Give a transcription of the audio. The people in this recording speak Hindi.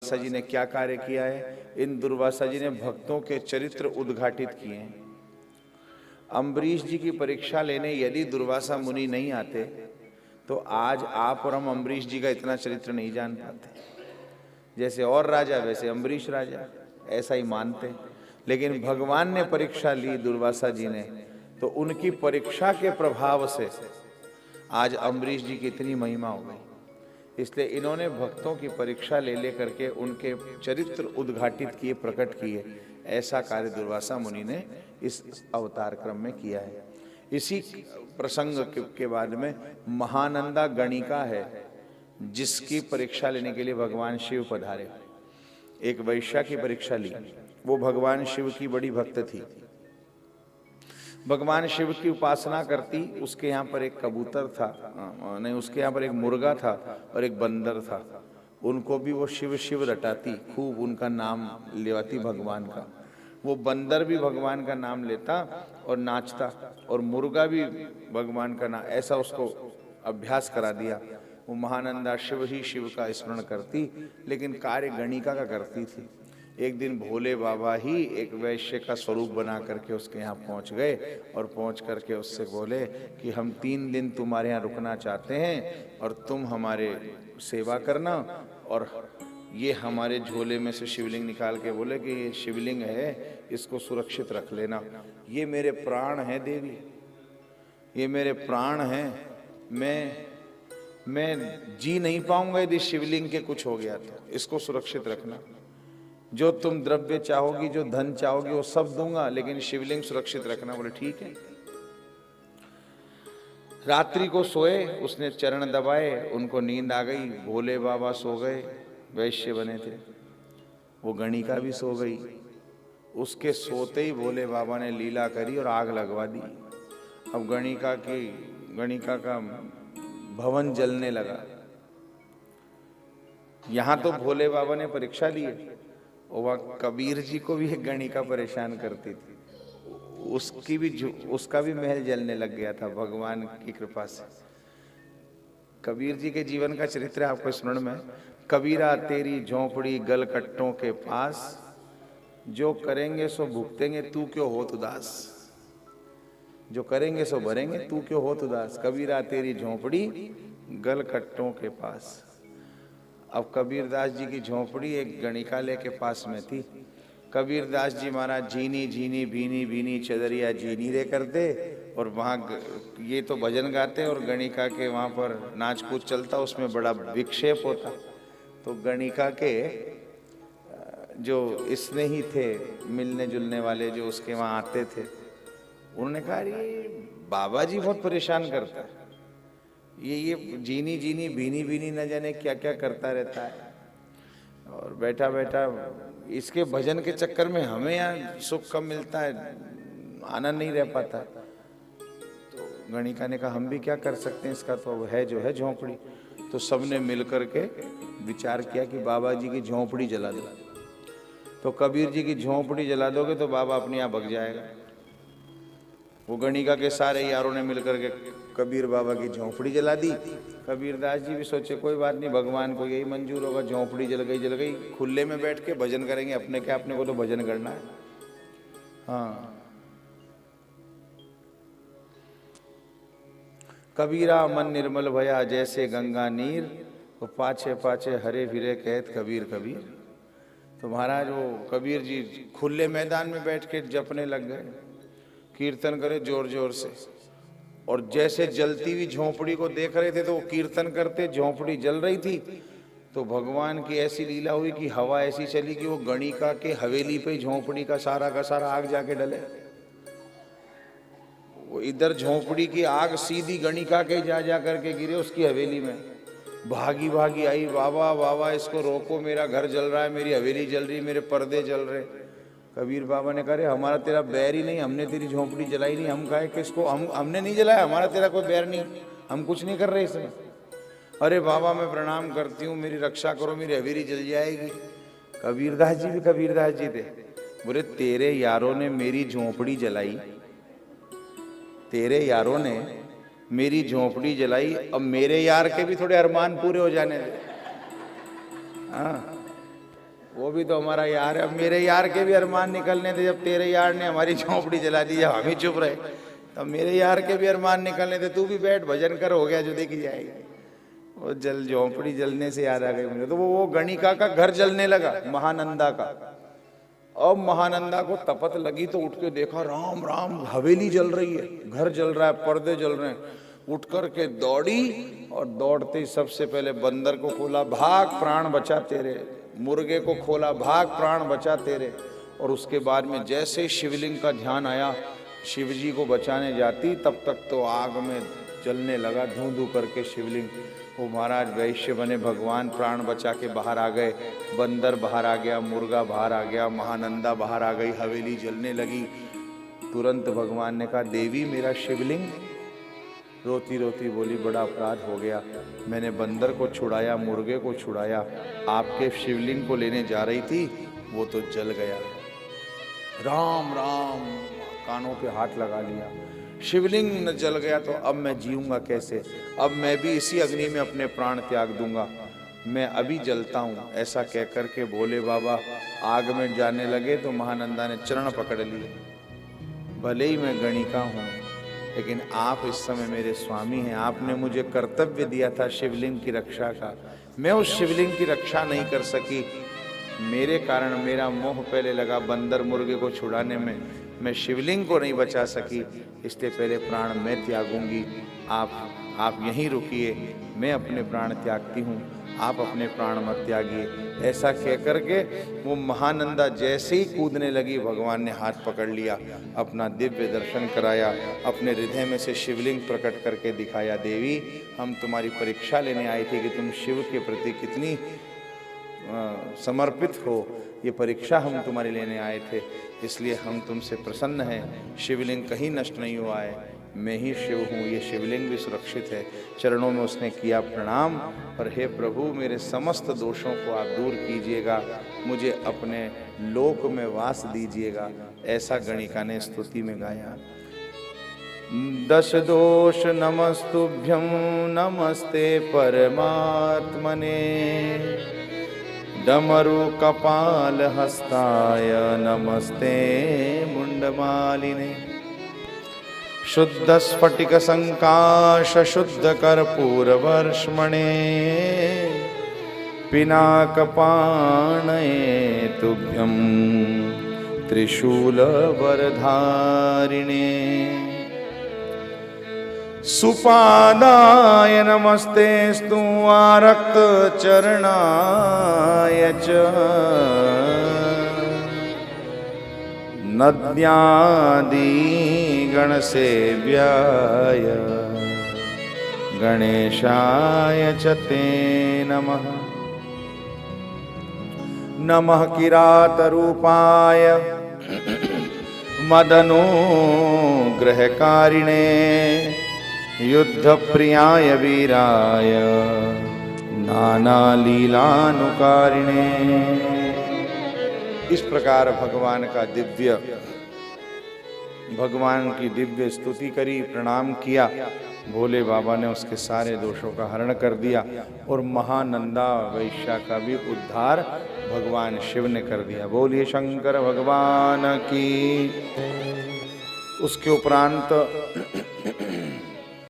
दुर्वासा जी ने क्या कार्य किया है? इन दुर्वासा जी ने भक्तों के चरित्र उद्घाटित किए हैं। अम्बरीश जी की परीक्षा लेने यदि दुर्वासा मुनि नहीं आते तो आज आप और हम अम्बरीश जी का इतना चरित्र नहीं जान पाते। जैसे और राजा वैसे अम्बरीश राजा, ऐसा ही मानते। लेकिन भगवान ने परीक्षा ली दुर्वासा जी ने, तो उनकी परीक्षा के प्रभाव से आज अम्बरीश जी की इतनी महिमा हो गई। इसलिए इन्होंने भक्तों की परीक्षा ले लेकर के उनके चरित्र उद्घाटित किए, प्रकट किए। ऐसा कार्य दुर्वासा मुनि ने इस अवतार क्रम में किया है। इसी प्रसंग के बाद में महानंदा गणिका है, जिसकी परीक्षा लेने के लिए भगवान शिव पधारे। एक वैश्या की परीक्षा ली। वो भगवान शिव की बड़ी भक्त थी, भगवान शिव की उपासना करती। उसके यहाँ पर एक कबूतर था, नहीं, उसके यहाँ पर एक मुर्गा था और एक बंदर था। उनको भी वो शिव शिव रटाती, खूब उनका नाम लेवाती भगवान का। वो बंदर भी भगवान का नाम लेता और नाचता, और मुर्गा भी भगवान का नाम, ऐसा उसको अभ्यास करा दिया। वो महानंदा शिव ही शिव का स्मरण करती, लेकिन कार्य गणिका का करती थी। एक दिन भोले बाबा ही एक वैश्य का स्वरूप बना करके उसके यहाँ पहुँच गए और पहुँच करके उससे बोले कि हम 3 दिन तुम्हारे यहाँ रुकना चाहते हैं और तुम हमारे सेवा करना। और ये हमारे झोले में से शिवलिंग निकाल के बोले कि ये शिवलिंग है, इसको सुरक्षित रख लेना। ये मेरे प्राण हैं देवी, ये मेरे प्राण हैं। मैं जी नहीं पाऊंगा यदि शिवलिंग के कुछ हो गया, तो इसको सुरक्षित रखना। जो तुम द्रव्य चाहोगी, जो धन चाहोगी, वो सब दूंगा, लेकिन शिवलिंग सुरक्षित रखना। बोले ठीक है। रात्रि को सोए, उसने चरण दबाए, उनको नींद आ गई। भोले बाबा सो गए, वैश्य बने थे। वो गणिका भी सो गई। उसके सोते ही भोले बाबा ने लीला करी और आग लगवा दी। अब गणिका का भवन जलने लगा। यहां तो भोले बाबा ने परीक्षा ली, और वह कबीर जी को भी एक गणिका परेशान करती थी। उसका भी महल जलने लग गया था भगवान की कृपा से। कबीर जी के जीवन का चरित्र आपको स्मरण में। कबीरा तेरी झोंपड़ी गलकट्टों के पास, जो करेंगे सो भुगतेंगे, तू क्यों होत उदास। जो करेंगे सो भरेंगे, तू क्यों होत उदास। कबीरा तेरी झोंपड़ी गलकट्टों के पास। अब कबीरदास जी की झोंपड़ी एक गणिकालय के पास में थी। कबीरदास जी महाराज झीनी झीनी भीनी भीनी चदरिया झीनी रे करते, और वहाँ ये तो भजन गाते और गणिका के वहाँ पर नाच कूद चलता, उसमें बड़ा विक्षेप होता। तो गणिका के जो स्नेही थे, मिलने जुलने वाले जो उसके वहाँ आते थे, उन्होंने कहा ये बाबा जी बहुत परेशान करता है, ये जीनी जीनी भीनी भीनी न जाने क्या क्या करता रहता है, और बैठा बैठा इसके भजन के चक्कर में हमें यहाँ सुख कम मिलता है, आनंद नहीं रह पाता। तो गणिका ने कहा हम भी क्या कर सकते हैं, इसका तो है जो है झोंपड़ी। तो सबने मिल करके विचार किया कि बाबा जी की झोंपड़ी जला दो। तो कबीर जी की झोंपड़ी जला दोगे तो बाबा अपने आप भग जाएगा। वो गणिका के सारे यारों ने मिलकर के कबीर बाबा की झोंपड़ी जला दी। कबीरदास जी भी सोचे कोई बात नहीं, भगवान को यही मंजूर होगा, झोंपड़ी जल गई, खुले में बैठ के भजन करेंगे, अपने क्या, अपने को तो भजन करना है। हाँ, कबीरा मन निर्मल भया जैसे गंगा नीर, तो पाछे पाछे हरे फिरे कहत कबीर कबीर। तो महाराज वो कबीर जी खुले मैदान में बैठ के जपने लग गए, कीर्तन करे जोर जोर से। और जैसे जलती हुई झोंपड़ी को देख रहे थे तो वो कीर्तन करते, झोंपड़ी जल रही थी। तो भगवान की ऐसी लीला हुई कि हवा ऐसी चली कि वो गणिका के हवेली पे झोंपड़ी का सारा आग जाके डले। वो इधर झोंपड़ी की आग सीधी गणिका के जा करके गिरे उसकी हवेली में। भागी भागी आई, बाबा बाबा इसको रोको, मेरा घर जल रहा है, मेरी हवेली जल रही, मेरे पर्दे जल रहे। कबीर बाबा ने कहा हमारा तेरा बैर ही नहीं, हमने तेरी झोंपड़ी जलाई नहीं। हम कहे किसको, हमने नहीं जलाया, हमारा तेरा कोई बैर नहीं, हम कुछ नहीं कर रहे इसमें। अरे बाबा मैं प्रणाम करती हूँ, मेरी रक्षा करो, मेरी हवेली जल जाएगी। कबीरदास जी भी कबीरदास जी थे। बोले तेरे यारों ने मेरी झोंपड़ी जलाई, तेरे यारों ने मेरी झोंपड़ी जलाई, अब मेरे यार के भी थोड़े अरमान पूरे हो जाने दे। हाँ, वो भी तो हमारा यार है। अब मेरे यार के भी अरमान निकलने थे, जब तेरे यार ने हमारी झोंपड़ी जला दी, जब हम ही चुप रहे, तब मेरे यार के भी अरमान निकलने थे, तू भी बैठ भजन कर, हो गया जो देखी जाएगी। वो झोंपड़ी जलने से याद आ गई मुझे, तो वो गणिका का घर जलने लगा, महानंदा का। अब महानंदा को तपत लगी तो उठ के देखा, राम राम, हवेली जल रही है, घर जल रहा है, पर्दे जल रहे हैं। उठ कर के दौड़ी और दौड़ते ही सबसे पहले बंदर को खोला, भाग प्राण बचा तेरे। मुर्गे को खोला, भाग प्राण बचा तेरे। और उसके बाद में जैसे शिवलिंग का ध्यान आया, शिव जी को बचाने जाती, तब तक तो आग में जलने लगा, धू धू करके शिवलिंग। वो महाराज वैश्य बने भगवान, प्राण बचा के बाहर आ गए। बंदर बाहर आ गया, मुर्गा बाहर आ गया, महानंदा बाहर आ गई, हवेली जलने लगी। तुरंत भगवान ने कहा, देवी मेरा शिवलिंग। रोती रोती बोली, बड़ा अपराध हो गया, मैंने बंदर को छुड़ाया, मुर्गे को छुड़ाया, आपके शिवलिंग को लेने जा रही थी, वो तो जल गया। राम राम, कानों पे हाथ लगा लिया, शिवलिंग न जल गया तो अब मैं जीऊंगा कैसे? अब मैं भी इसी अग्नि में अपने प्राण त्याग दूंगा, मैं अभी जलता हूँ। ऐसा कह कर के भोले बाबा आग में जाने लगे तो महानंदा ने चरण पकड़ लिए। भले ही मैं गणिका हूँ, लेकिन आप इस समय मेरे स्वामी हैं, आपने मुझे कर्तव्य दिया था शिवलिंग की रक्षा का, मैं उस शिवलिंग की रक्षा नहीं कर सकी। मेरे कारण मेरा मोह पहले लगा बंदर मुर्गे को छुड़ाने में, मैं शिवलिंग को नहीं बचा सकी, इसलिए पहले प्राण मैं त्यागूंगी। आप यहीं रुकिए, मैं अपने प्राण त्यागती हूँ, आप अपने प्राण मत त्यागिए। ऐसा कह करके वो महानंदा जैसे ही कूदने लगी, भगवान ने हाथ पकड़ लिया, अपना दिव्य दर्शन कराया, अपने हृदय में से शिवलिंग प्रकट करके दिखाया, देवी हम तुम्हारी परीक्षा लेने आए थे कि तुम शिव के प्रति कितनी समर्पित हो, ये परीक्षा हम तुम्हारे लेने आए थे, इसलिए हम तुमसे प्रसन्न हैं। शिवलिंग कहीं नष्ट नहीं हुआ है, मैं ही शिव हूँ, ये शिवलिंग भी सुरक्षित है। चरणों में उसने किया प्रणाम, और हे प्रभु मेरे समस्त दोषों को आप दूर कीजिएगा, मुझे अपने लोक में वास दीजिएगा। ऐसा गणिका ने स्तुति में गाया। दश दोष नमस्तुभ्यं नमस्ते परमात्मने, डमरु कपाल हस्ताय नमस्ते मुंडमालिने, शुद्ध स्फटिक संकाश शुद्ध कर्पूर वर्ष्मणे, पिनाकपाणये तुभ्यं त्रिशूल वरधारिणे, सुपादाय नमस्तेस्तु आरक्त चरणाय च, नद्यादि गणसेव्याय गणेशाय च ते नमः। नमः किरातरूपाय मदनुग्रहकारिणे, युद्धप्रियाय वीराय नानालीलानुकारिणे। इस प्रकार भगवान की दिव्य स्तुति करी, प्रणाम किया। भोले बाबा ने उसके सारे दोषों का हरण कर दिया, और महानंदा वैश्या का भी उद्धार भगवान शिव ने कर दिया। बोलिए शंकर भगवान की। उसके उपरांत